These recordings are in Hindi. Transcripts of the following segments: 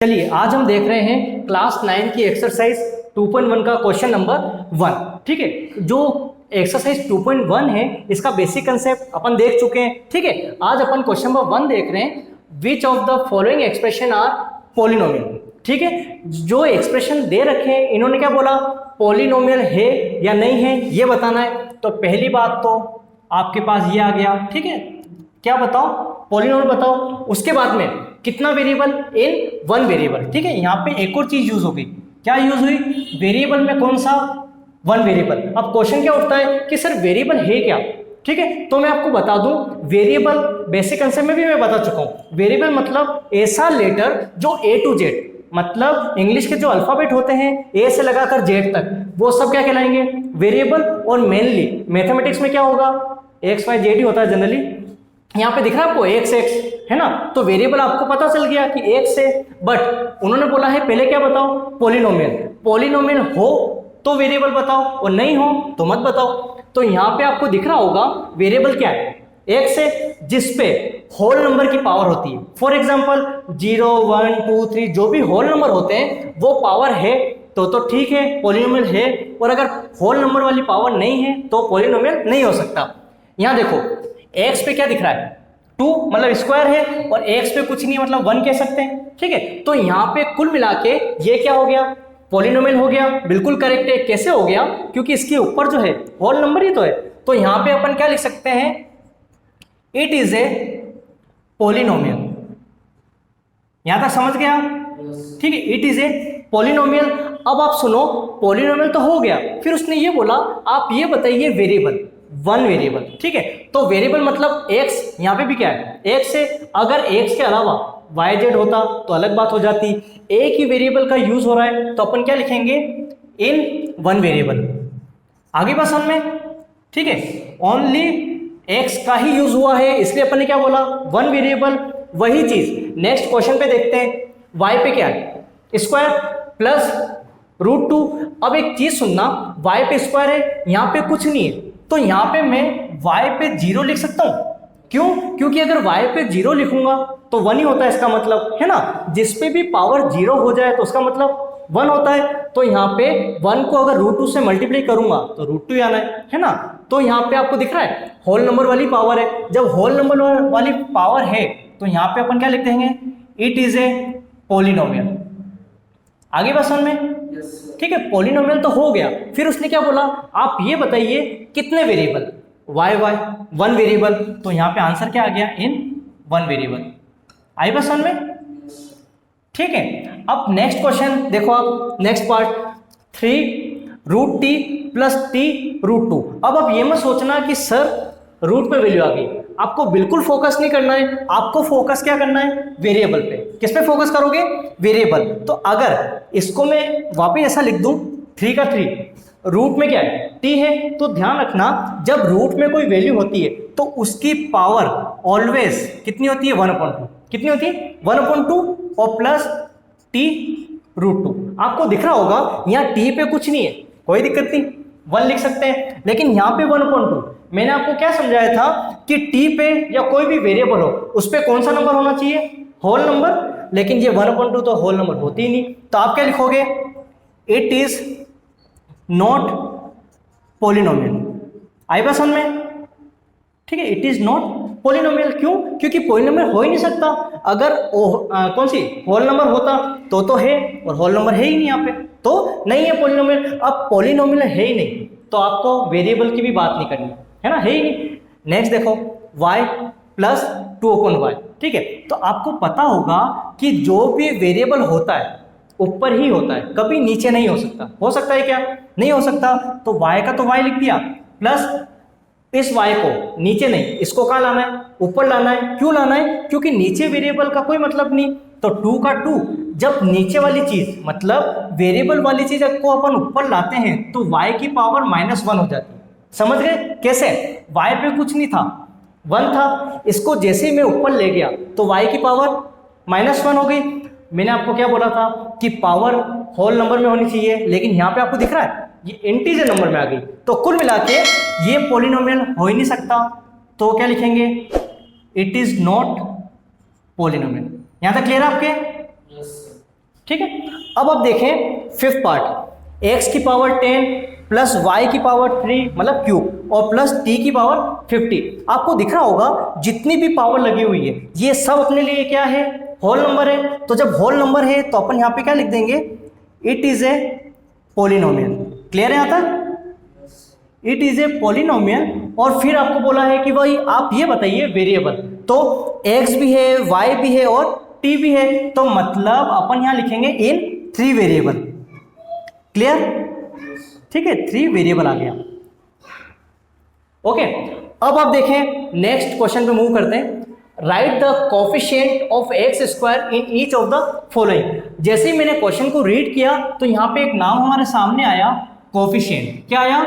चलिए आज हम देख रहे हैं क्लास 9 की एक्सरसाइज 2.1 का क्वेश्चन नंबर 1। ठीक है, जो एक्सरसाइज 2.1 है इसका बेसिक कंसेप्ट अपन देख चुके हैं। ठीक है, आज अपन क्वेश्चन नंबर 1 देख रहे हैं, which of the following expression are polynomial. ठीक है, जो एक्सप्रेशन दे रखे हैं इन्होंने क्या बोला, पॉलिनोमियल है या नहीं है ये बताना है। तो पहली बात तो आपके पास ये आ गया। ठीक है, क्या बताओ, पॉलिनोमियल बताओ। उसके बाद में कितना वेरिएबल, इन वन वेरिएबल। ठीक है, यहाँ पे एक और चीज यूज हो गई, क्या यूज हुई, वेरिएबल में कौन सा, वन वेरिएबल। अब क्वेश्चन क्या उठता है कि सर वेरिएबल है क्या। ठीक है, तो मैं आपको बता दूं, वेरिएबल बेसिक कंसेप्ट में भी मैं बता चुका हूं। वेरिएबल मतलब ऐसा लेटर जो ए टू जेड, मतलब इंग्लिश के जो अल्फाबेट होते हैं ए से लगाकर जेड तक, वो सब क्या कहलाएंगे, वेरिएबल। और मेनली मैथमेटिक्स में क्या होगा, एक्स वाई जेड ही होता है जनरली। यहाँ पे दिख रहा है आपको एक्स एक्स है ना, तो वेरिएबल आपको पता चल गया कि एक्स है। बट उन्होंने बोला है पहले क्या बताओ, पॉलिनोमियल। पॉलिनोमियल हो तो वेरिएबल बताओ और नहीं हो तो मत बताओ। तो यहाँ पे आपको दिख रहा होगा वेरिएबल क्या है, एक्स है, जिसपे होल नंबर की पावर होती है। फॉर एग्जांपल 0 1 2 3 जो भी होल नंबर होते हैं वो पावर है तो ठीक है, पॉलिनोमियल है। और अगर होल नंबर वाली पावर नहीं है तो पॉलिनोमियल नहीं हो सकता। यहाँ देखो x पे क्या दिख रहा है, 2 मतलब स्क्वायर है, और x पे कुछ नहीं मतलब 1 कह सकते हैं। ठीक है, तो यहाँ पे कुल मिला के ये क्या हो गया, पॉलिनोमियल हो गया। बिल्कुल करेक्ट है। कैसे हो गया, क्योंकि इसके ऊपर जो है होल नंबर ही तो है। तो यहाँ पे अपन क्या लिख सकते हैं, इट इज ए पॉलिनोमियल। यहां तक समझ गया। ठीक है, इट इज ए पॉलिनोमियल। अब आप सुनो, पॉलिनोमियल तो हो गया, फिर उसने ये बोला आप ये बताइए वेरिएबल, वन वेरिएबल। ठीक है, तो वेरिएबल मतलब x, यहाँ पे भी क्या है x है। अगर x के अलावा y z होता तो अलग बात हो जाती। एक ही वेरिएबल का यूज हो रहा है तो अपन क्या लिखेंगे, इन वन वेरिएबल। आगे बस में, ठीक है, ओनली x का ही यूज हुआ है इसलिए अपन ने क्या बोला, वन वेरिएबल। वही चीज नेक्स्ट क्वेश्चन पे देखते हैं, y पे क्या है, स्क्वायर प्लस √2। अब एक चीज सुनना, y पे स्क्वायर है, यहाँ पे कुछ नहीं है, तो यहाँ पे मैं y पे 0 लिख सकता हूँ। क्यों, क्योंकि अगर y पे 0 लिखूंगा तो 1 ही होता है इसका मतलब, है ना। जिस पे भी पावर 0 हो जाए तो उसका मतलब 1 होता है। तो यहाँ पे 1 को अगर √2 से मल्टीप्लाई करूंगा तो √2 ही आना है ना। तो यहाँ पे आपको दिख रहा है होल नंबर वाली पावर है। जब होल नंबर वाली पावर है तो यहाँ पे अपन क्या लिख देंगे, इट इज ए पॉलिनोमियल। आगे बस में, ठीक है, पॉलिनोमियल तो हो गया। फिर उसने क्या बोला, आप ये बताइए कितने variable, Y Y one variable. तो यहाँ पे आंसर क्या आ गया, इन वन वेरिएबल। आई बस में, ठीक है। अब नेक्स्ट क्वेश्चन देखो आप, नेक्स्ट पार्ट 3√t + t√2। अब आप ये मत सोचना कि सर रूट पे वैल्यू आ गई, आपको बिल्कुल फोकस नहीं करना है। आपको फोकस क्या करना है, वेरिएबल पे। किस पे फोकस करोगे, वेरिएबल। तो अगर इसको मैं वापस ऐसा लिख दूं, 3 का 3, रूट में क्या है, t है, तो ध्यान रखना जब रूट में कोई वैल्यू होती है तो उसकी पावर ऑलवेज कितनी होती है, 1/2। कितनी होती है, 1/2 और प्लस t√2। आपको दिख रहा होगा यहाँ t पे कुछ नहीं है, कोई दिक्कत नहीं, 1 लिख सकते हैं। लेकिन यहाँ पे 1/2, मैंने आपको क्या समझाया था कि t पे या कोई भी वेरिएबल हो उस पे कौन सा नंबर होना चाहिए, होल नंबर। लेकिन ये 1/2 तो होल नंबर होती ही नहीं, तो आप क्या लिखोगे, इट इज नॉट पॉलिनोमियल। आई बस में, ठीक है, इट इज नॉट पॉलिनोमियल। क्यों, क्योंकि पॉलिनोमियल हो ही नहीं सकता। अगर कौन सी होल नंबर होता तो है, और होल नंबर है ही नहीं यहाँ पे, तो नहीं है पॉलिनोमियल। अब पॉलिनोमियल है ही नहीं तो आपको वेरिएबल की भी बात नहीं करनी है ना, है ही नहीं। नेक्स्ट देखो, y + 2/y। ठीक है, तो आपको पता होगा कि जो भी वेरिएबल होता है ऊपर ही होता है, कभी नीचे नहीं हो सकता। हो सकता है क्या, नहीं हो सकता। तो y का तो y लिख दिया, प्लस इस y को नीचे नहीं, इसको कहाँ लाना है, ऊपर लाना है। क्यों लाना है, क्योंकि नीचे वेरिएबल का कोई मतलब नहीं। तो 2 का 2, जब नीचे वाली चीज मतलब वेरिएबल वाली चीज को अपन ऊपर लाते हैं तो y की पावर -1 हो जाती है। समझ गए कैसे, y पे कुछ नहीं था, 1 था, इसको जैसे ही मैं ऊपर ले गया तो y की पावर -1 हो गई। मैंने आपको क्या बोला था कि पावर होल नंबर में होनी चाहिए, लेकिन यहाँ पे आपको दिख रहा है ये इंटीजर नंबर में आ गई। तो कुल मिला के ये पॉलिनोमियल हो ही नहीं सकता। तो क्या लिखेंगे, इट इज नॉट पॉलिनोमियल। यहां तक क्लियर है आपके, ठीक है। अब आप देखें फिफ्थ पार्ट, x की पावर 10 प्लस y की पावर 3 मतलब क्यूब और प्लस t की पावर 50। आपको दिख रहा होगा जितनी भी पावर लगी हुई है ये सब अपने लिए क्या है, होल नंबर है। तो जब होल नंबर है तो अपन यहाँ पे क्या लिख देंगे, it is a polynomial. Clear है यहाँ तक? It is a polynomial. और फिर आपको बोला है कि भाई आप ये बताइए वेरिएबल, तो x भी है, y भी है और t भी है, तो मतलब अपन यहां लिखेंगे इन 3 वेरिएबल। क्लियर? ठीक है, 3 वेरिएबल आ गया। ओके, अब आप देखें नेक्स्ट क्वेश्चन पे मूव करते हैं। Right the coefficient of x square in each of the following. जैसे ही मैंने क्वेश्चन को रीड किया तो यहाँ पे एक नाम हमारे सामने आया, कोफिशिएंट। क्या आया?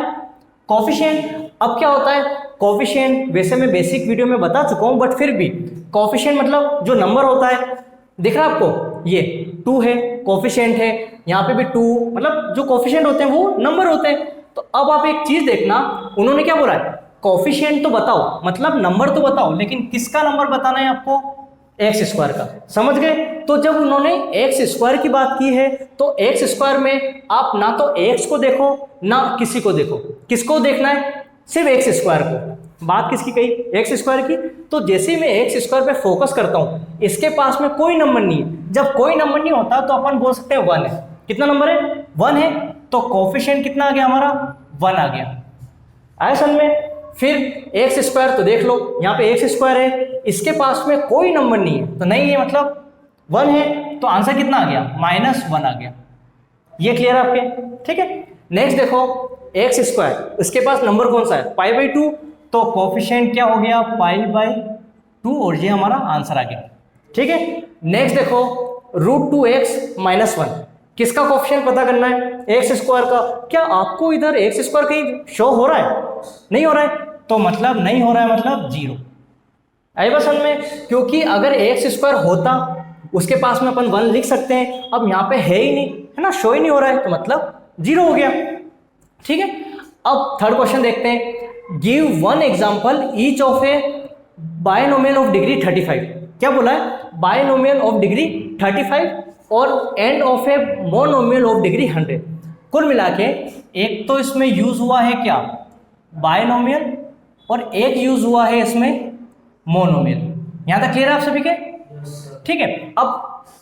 कोफिशिएंट। अब क्या होता है कोफिशिएंट? वैसे मैं बेसिक वीडियो में बता चुका हूं, बट फिर भी कोफिशिएंट मतलब जो नंबर होता है, दिख रहा है आपको, ये 2 है, कोफिशिएंट है, यहाँ पे भी 2, मतलब जो कोफिशिएंट होते हैं वो नंबर होते हैं। तो अब आप एक चीज देखना, उन्होंने क्या बोला है, कोफिशिएंट तो बताओ, मतलब नंबर तो बताओ, लेकिन किसका नंबर बताना है आपको? एक्स स्क्वायर का। समझ गए? तो जब उन्होंने एक्स स्क्वायर की बात की है तो एक्स स्क्वायर में आप ना तो एक्स को देखो ना किसी को देखो। किसको देखना है? सिर्फ एक्स स्क्वायर को। बात किसकी कही? एक्स स्क्वायर की। तो जैसे ही मैं एक्स स्क्वायर पे फोकस करता हूं, इसके पास में कोई नंबर नहीं है। जब कोई नंबर नहीं होता तो अपन बोल सकते हैं 1 है। कितना नंबर है? 1 है। तो कोफिशिएंट कितना आ गया हमारा? 1 आ गया। आया समझ में? फिर एक्स स्क्वायर तो देख लो, यहाँ पे एक्स स्क्वायर है, इसके पास में कोई नंबर नहीं है, तो नहीं है मतलब 1 है, तो आंसर कितना आ गया? -1 आ गया। ये क्लियर है आपके? ठीक है। नेक्स्ट देखो एक्स स्क्वायर, इसके पास नंबर कौन सा है? π/2, तो कोफिशिएंट क्या हो गया? π/2 और ये हमारा आंसर आ गया। ठीक है। नेक्स्ट देखो √2x - 1, किसका कोफिशिएंट पता करना है? एक्स स्क्वायर का। क्या आपको इधर एक्स स्क्वायर कहीं शो हो रहा है? नहीं हो रहा है, तो मतलब नहीं हो रहा है, मतलब 0। आई बात समझ में? क्योंकि अगर एक्स स्क्वायर होता उसके पास में अपन 1 लिख सकते हैं, अब यहाँ पे है ही नहीं, है ना, शो ही नहीं हो रहा है, तो मतलब 0 हो गया। ठीक है। अब थर्ड क्वेश्चन देखते हैं। Give 1 example each of A binomial of degree 35। क्या बोला है? बायनोमियल ऑफ डिग्री 35 और end of a monomial of degree 100। कुल मिला के एक तो इसमें यूज हुआ है क्या? बायनोमियल, और एक यूज हुआ है इसमें मोनोमियल। यहां तक क्लियर है आप सभी के? ठीक है। अब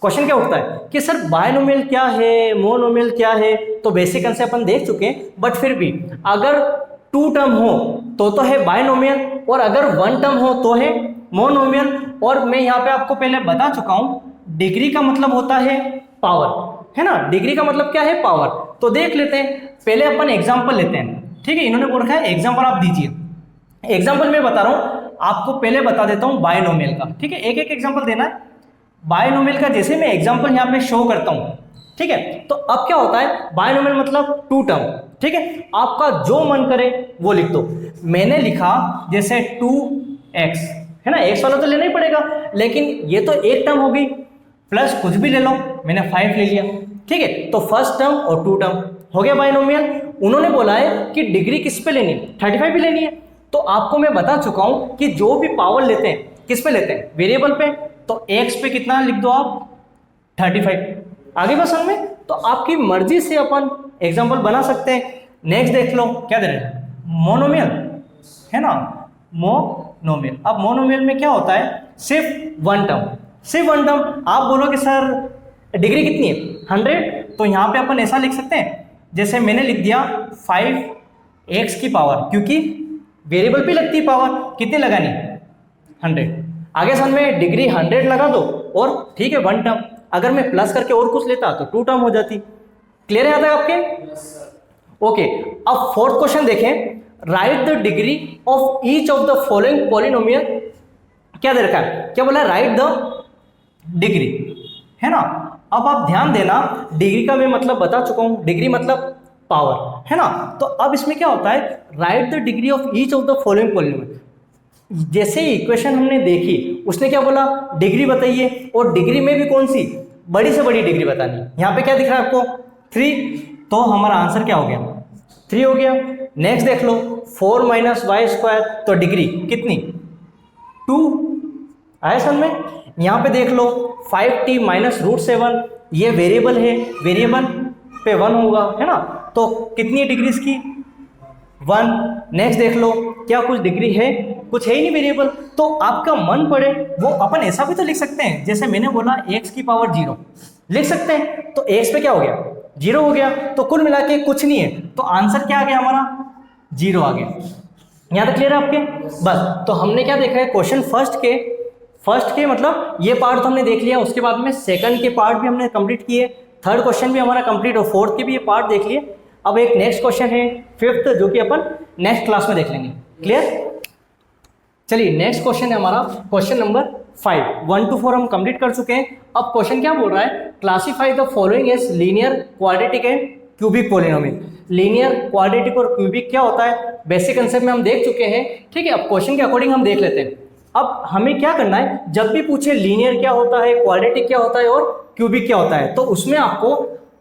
क्वेश्चन क्या उठता है कि सर बायनोमियल क्या है, मोनोमियल क्या है? तो बेसिक कंसेप्ट अपन देख चुके हैं, बट फिर भी अगर 2 टर्म हो तो है बायनोमियल, और अगर 1 टर्म हो तो है मोनोमियल। और मैं यहाँ पे आपको पहले बता चुका हूं, डिग्री का मतलब होता है पावर, है ना। डिग्री का मतलब क्या है? पावर। तो देख लेते हैं, पहले अपन एग्जाम्पल लेते हैं। ठीक है, इन्होंने बोल रखा है एग्जाम्पल आप दीजिए। एग्जाम्पल मैं बता रहा हूं, आपको पहले बता देता हूं बायनोमियल का। ठीक है, एक एक एग्जाम्पल देना है बायनोमियल का। जैसे मैं एग्जाम्पल यहाँ पे शो करता हूं, ठीक है, तो अब क्या होता है, बायनोमियल मतलब 2 टर्म। ठीक है, आपका जो मन करे वो लिख दो। मैंने लिखा जैसे 2x, है ना, x वाला तो लेना ही पड़ेगा, लेकिन ये तो एक टर्म होगी, प्लस कुछ भी ले लो, मैंने 5 ले लिया। ठीक है, तो फर्स्ट टर्म और 2 टर्म हो गया बायनोमियल। उन्होंने बोला है कि डिग्री किस पे लेनी है? 35 भी लेनी है। तो आपको मैं बता चुका हूं कि जो भी पावर लेते हैं किस पे लेते हैं? वेरिएबल पे। तो x पे कितना लिख दो आप? 35। आगे बस में तो आपकी मर्जी से अपन एग्जाम्पल बना सकते हैं। नेक्स्ट देख लो, क्या दे रहे हैं? मोनोमियल, है ना, मोनोमियल। अब मोनोमियल में क्या होता है? सिर्फ 1 टर्म, सिर्फ 1 टर्म। आप बोलो कि सर डिग्री कितनी है? 100। तो यहाँ पे अपन ऐसा लिख सकते हैं, जैसे मैंने लिख दिया 5x की पावर, क्योंकि वेरिएबल पे लगती है पावर, कितनी लगानी? 100। आगे समझ में? डिग्री 100 लगा दो और ठीक है 1 टर्म। अगर मैं प्लस करके और कुछ लेता तो 2 टर्म हो जाती। क्लियर है आता है आपके? ओके। अब फोर्थ क्वेश्चन देखें। Right the degree of each of the following polynomial. क्या दे रखा है? क्या बोला? राइट द डिग्री, है ना। अब आप ध्यान देना, डिग्री का मैं मतलब बता चुका हूं, डिग्री मतलब पावर, है ना। तो अब इसमें क्या होता है? Right the degree of each of the following polynomial. जैसे इक्वेशन हमने देखी, उसने क्या बोला? डिग्री बताइए, और डिग्री में भी कौन सी? बड़ी से बड़ी डिग्री बतानी। यहाँ पे क्या दिख रहा है आपको? 3। तो हमारा आंसर क्या हो गया? 3 हो गया। नेक्स्ट देख लो, 4 - y², तो डिग्री कितनी? 2। आया समझ में? यहाँ पे देख लो 5t - √7, ये वेरिएबल है, वेरिएबल पे 1 होगा, है ना। तो कितनी डिग्री की 1। नेक्स्ट देख लो, क्या कुछ डिग्री है, कुछ है ही नहीं वेरिएबल। तो आपका मन पड़े वो अपन ऐसा भी तो लिख सकते हैं, जैसे मैंने बोला x की पावर 0 लिख सकते हैं, तो x पे क्या हो गया 0 हो गया, तो कुल मिला के कुछ नहीं है, तो आंसर क्या आ गया हमारा 0 आ गया। यहाँ तक क्लियर है आपके? बस, तो हमने क्या देखा है क्वेश्चन फर्स्ट के मतलब ये पार्ट तो हमने देख लिया, उसके बाद में सेकंड के पार्ट भी हमने कंप्लीट किए, थर्ड क्वेश्चन भी हमारा कंप्लीट और फोर्थ के भी ये पार्ट देख लिए। अब एक नेक्स्ट क्वेश्चन है फिफ्थ, जो कि अपन नेक्स्ट क्लास में देख लेंगे। क्लियर? चलिए नेक्स्ट क्वेश्चन है हमारा क्वेश्चन नंबर 5। 1 to 4 हम कंप्लीट कर चुके हैं। अब क्वेश्चन क्या बोल रहा है, classify the following as linear, quadratic and cubic polynomial. Linear, quadratic और क्यूबिक क्या होता है बेसिक कंसेप्ट में हम देख चुके हैं, ठीक है। अब क्वेश्चन के अकॉर्डिंग हम देख लेते हैं। अब हमें क्या करना है, जब भी पूछे लीनियर क्या होता है, क्वाड्रेटिक क्या होता है और क्यूबिक क्या होता है, तो उसमें आपको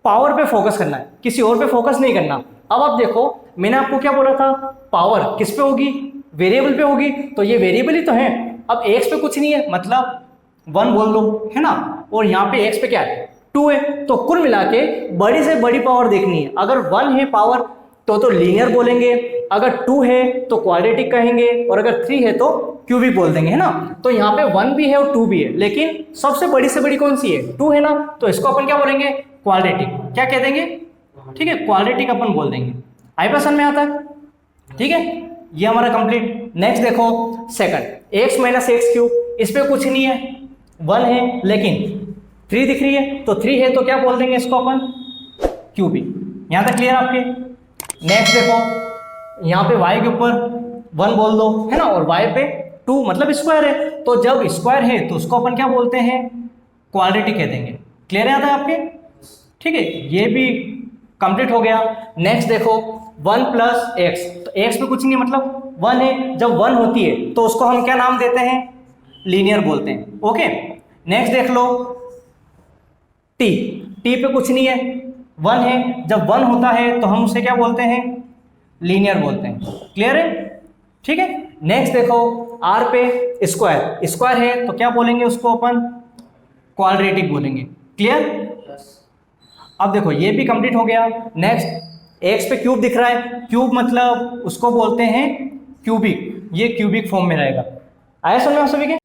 पावर पे फोकस करना है, किसी और पे फोकस नहीं करना। अब आप देखो, मैंने आपको क्या बोला था, पावर किस पे होगी, वेरिएबल पे होगी, तो ये वेरिएबल ही तो है। अब एक्स पे कुछ नहीं है, मतलब 1 बोल दो, है ना, और यहाँ पे एक्स पे क्या है 2 है। तो कुल मिला के बड़ी से बड़ी पावर देखनी है। अगर 1 है पावर तो लीनियर बोलेंगे, अगर 2 है तो क्वाड्रेटिक कहेंगे, और अगर 3 है तो क्यूबिक बोल देंगे, है ना। तो यहाँ पे 1 भी है और 2 भी है, लेकिन सबसे बड़ी से बड़ी कौन सी है 2 है ना, तो इसको अपन क्या बोलेंगे क्वाड्रेटिक। क्या कह देंगे, ठीक है, क्वाड्रेटिक अपन बोल देंगे। आई पसंद में आता है, ठीक है। ये हमारा कंप्लीट। नेक्स्ट देखो second, x minus x cube, इस पे कुछ नहीं है, 1 है लेकिन 3 दिख रही है, तो 3 है तो क्या बोल देंगे इसको अपन क्यूबिक। यहां तक क्लियर आपके? नेक्स्ट देखो, यहाँ पे y के ऊपर 1 बोल दो, है ना, और y पे 2 मतलब स्क्वायर है, तो जब स्क्वायर है तो उसको अपन क्या बोलते हैं क्वाड्रेटिक कह देंगे। क्लियर आता है आपके? ठीक है, ये भी कंप्लीट हो गया। नेक्स्ट देखो 1 प्लस एक्स, तो एक्स पे कुछ नहीं मतलब 1 है, जब 1 होती है तो उसको हम क्या नाम देते हैं लीनियर बोलते हैं। ओके, नेक्स्ट देख लो टी, टी पे कुछ नहीं है, 1 है, जब 1 होता है तो हम उसे क्या बोलते हैं लीनियर बोलते हैं। क्लियर है? ठीक है। नेक्स्ट देखो आर पे स्क्वायर, स्क्वायर है तो क्या बोलेंगे उसको अपन क्वाड्रेटिक बोलेंगे। क्लियर? अब देखो ये भी कंप्लीट हो गया। नेक्स्ट एक्स पे क्यूब दिख रहा है, क्यूब मतलब उसको बोलते हैं क्यूबिक, ये क्यूबिक फॉर्म में रहेगा। आया समझ में आप सभी के?